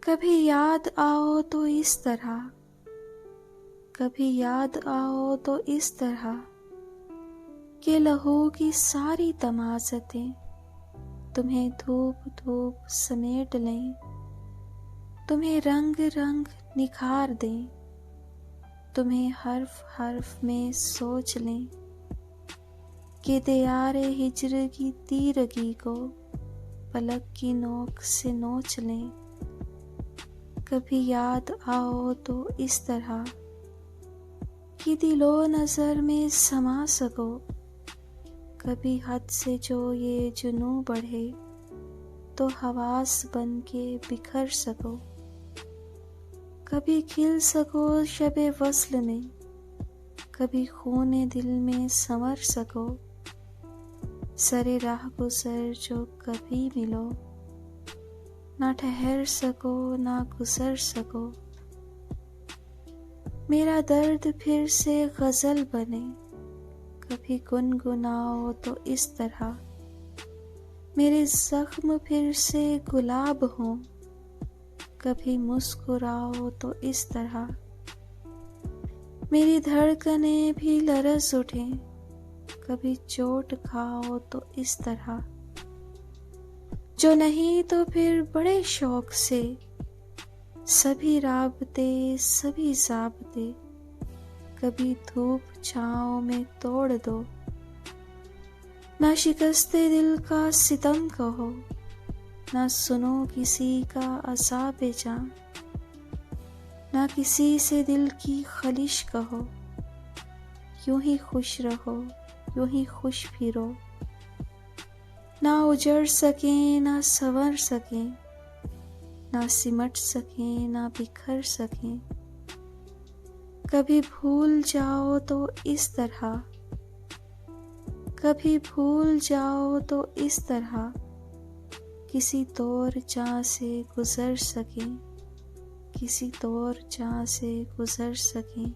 कभी याद आओ तो इस तरह, कभी याद आओ तो इस तरह कि लहू की सारी तमाज़तें तुम्हें धूप धूप समेट लें, तुम्हें रंग रंग निखार दें, तुम्हें हर्फ हर्फ में सोच लें कि दियारे हिज्र की तीरगी को पलक की नोक से नोच लें। कभी याद आओ तो इस तरह कि दिलो नज़र में समा सको, कभी हद से जो ये जुनू बढ़े तो हवास बन के बिखर सको, कभी खिल सको शबे वस्ल में, कभी खूने दिल में संवर सको, सरे राह गुजर जो कभी मिलो, ना ठहर सको ना गुजर सको। मेरा दर्द फिर से गजल बने, कभी गुनगुनाओ तो इस तरह, मेरे जख्म फिर से गुलाब हों, कभी मुस्कुराओ तो इस तरह, मेरी धड़कनें भी लरज़ उठें, कभी चोट खाओ तो इस तरह, जो नहीं तो फिर बड़े शौक से सभी राबते सभी ज़ाबते कभी धूप छाँव में तोड़ दो। ना शिकस्ते दिल का सितम कहो, ना सुनो किसी का अज़ाब जां, ना किसी से दिल की खलिश कहो, यूं ही खुश रहो यूं ही खुश फिरो। ना उजड़ सकें ना संवर सकें, ना सिमट सकें ना बिखर सकें, कभी भूल जाओ तो इस तरह, कभी भूल जाओ तो इस तरह, किसी तौर जहाँ से गुजर सकें, किसी तौर जहाँ से गुजर सकें।